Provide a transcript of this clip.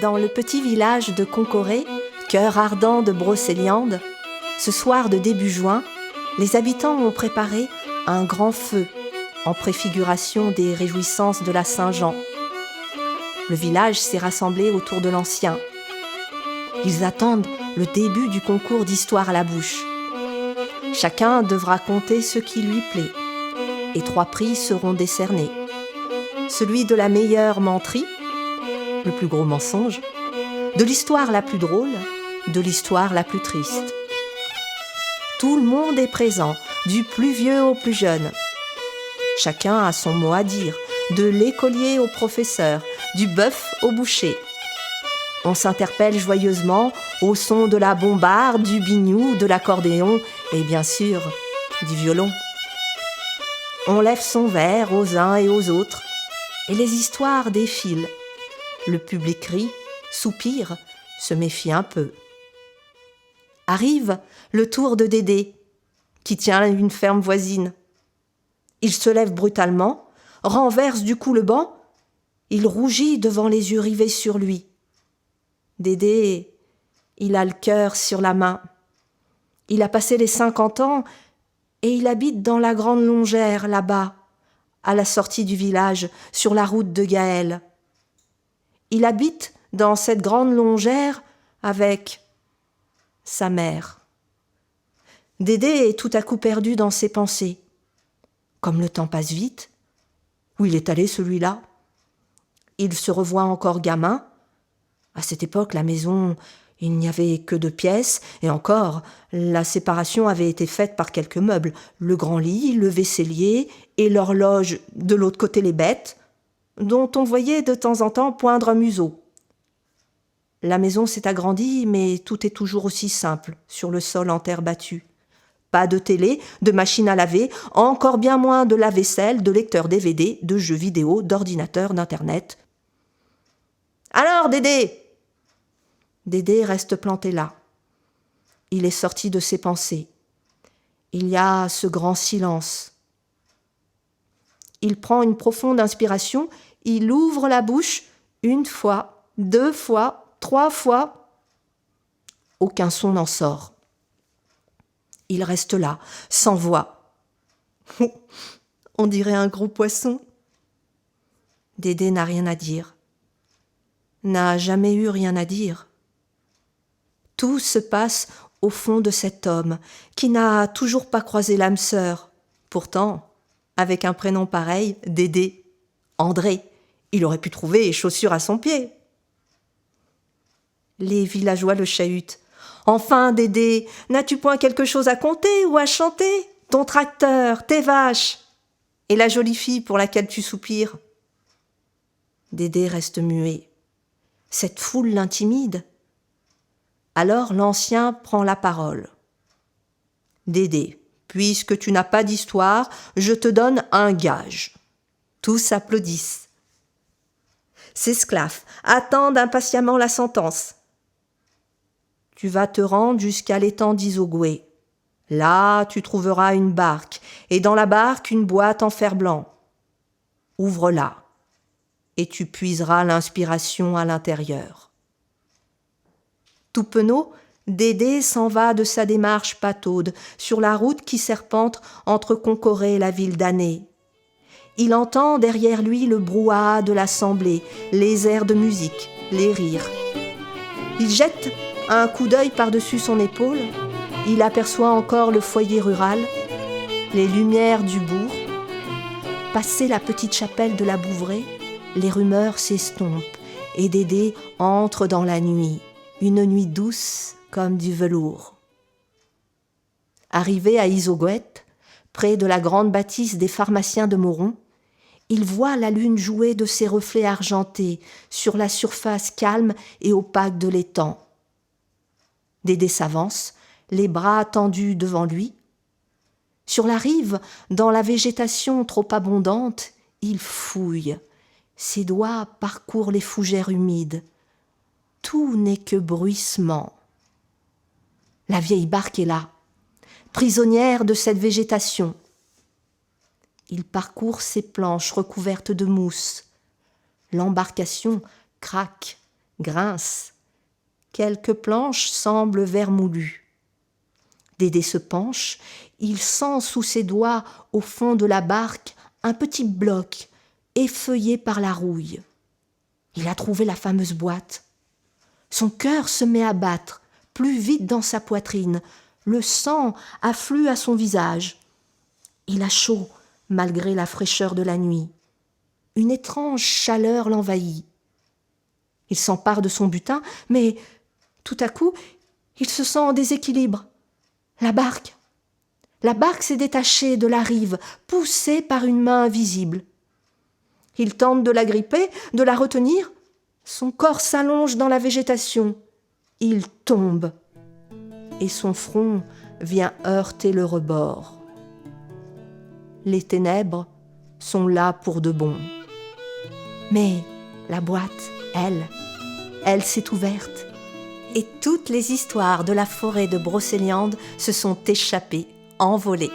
Dans le petit village de Concoré, cœur ardent de Brocéliande, ce soir de début juin, les habitants ont préparé un grand feu en préfiguration des réjouissances de la Saint-Jean. Le village s'est rassemblé autour de l'ancien. Ils attendent le début du concours d'histoire à la bouche. Chacun devra conter ce qui lui plaît, et 3 prix seront décernés. Celui de la meilleure menterie, le plus gros mensonge, de l'histoire la plus drôle, de l'histoire la plus triste. Tout le monde est présent, du plus vieux au plus jeune. Chacun a son mot à dire, de l'écolier au professeur, du bœuf au boucher. On s'interpelle joyeusement au son de la bombarde, du biniou, de l'accordéon et bien sûr du violon. On lève son verre aux uns et aux autres et les histoires défilent. Le public rit, soupire, se méfie un peu. Arrive le tour de Dédé, qui tient une ferme voisine. Il se lève brutalement, renverse du coup le banc, il rougit devant les yeux rivés sur lui. Dédé, il a le cœur sur la main. Il a passé les 50 ans et il habite dans la grande longère là-bas, à la sortie du village, sur la route de Gaël. Il habite dans cette grande longère avec sa mère. Dédé est tout à coup perdu dans ses pensées. Comme le temps passe vite, où il est allé celui-là? Il se revoit encore gamin. À cette époque, la maison, il n'y avait que 2 pièces, et encore, la séparation avait été faite par quelques meubles, le grand lit, le vaisselier et l'horloge de l'autre côté les bêtes, dont on voyait de temps en temps poindre un museau. La maison s'est agrandie, mais tout est toujours aussi simple, sur le sol en terre battue. Pas de télé, de machine à laver, encore bien moins de lave-vaisselle, de lecteur DVD, de jeux vidéo, d'ordinateur, d'internet. « Alors, Dédé !» Dédé reste planté là. Il est sorti de ses pensées. Il y a ce grand silence. Il prend une profonde inspiration, il ouvre la bouche 1 fois, 2 fois, 3 fois. Aucun son n'en sort. Il reste là, sans voix. On dirait un gros poisson. Dédé n'a rien à dire. N'a jamais eu rien à dire. Tout se passe au fond de cet homme qui n'a toujours pas croisé l'âme sœur. Pourtant, avec un prénom pareil, Dédé, André, il aurait pu trouver chaussures à son pied. Les villageois le chahutent. « Enfin, Dédé, n'as-tu point quelque chose à conter ou à chanter? Ton tracteur, tes vaches et la jolie fille pour laquelle tu soupires ?» Dédé reste muet. Cette foule l'intimide. Alors l'ancien prend la parole. « Dédé, puisque tu n'as pas d'histoire, je te donne un gage. » Tous applaudissent. S'esclaffent, attendent impatiemment la sentence. Tu vas te rendre jusqu'à l'étang d'Isogoué. Là, tu trouveras une barque, et dans la barque, une boîte en fer-blanc. Ouvre-la, et tu puiseras l'inspiration à l'intérieur. Tout penaud, Dédé s'en va de sa démarche pataude sur la route qui serpente entre Concoré et la ville d'Année. Il entend derrière lui le brouhaha de l'assemblée, les airs de musique, les rires. Il jette un coup d'œil par-dessus son épaule, il aperçoit encore le foyer rural, les lumières du bourg. Passé la petite chapelle de la Bouveraie, les rumeurs s'estompent et Dédé entre dans la nuit, une nuit douce comme du velours. Arrivé à Isogouet, Près de la grande bâtisse des pharmaciens de Mauron, il voit la lune jouer de ses reflets argentés sur la surface calme et opaque de l'étang. Dédé s'avance, les bras tendus devant lui. Sur la rive, dans la végétation trop abondante, il fouille. Ses doigts parcourent les fougères humides. Tout n'est que bruissement. La vieille barque est là, prisonnière de cette végétation. Il parcourt ses planches recouvertes de mousse. L'embarcation craque, grince. Quelques planches semblent vermoulues. Dédé se penche, il sent sous ses doigts, au fond de la barque, un petit bloc, effeuillé par la rouille. Il a trouvé la fameuse boîte. Son cœur se met à battre, plus vite dans sa poitrine. Le sang afflue à son visage. Il a chaud, malgré la fraîcheur de la nuit. Une étrange chaleur l'envahit. Il s'empare de son butin, mais tout à coup, il se sent en déséquilibre. La barque s'est détachée de la rive, poussée par une main invisible. Il tente de la gripper, de la retenir. Son corps s'allonge dans la végétation. Il tombe. Et son front vient heurter le rebord. Les ténèbres sont là pour de bon. Mais la boîte, elle s'est ouverte. Et toutes les histoires de la forêt de Brocéliande se sont échappées, envolées.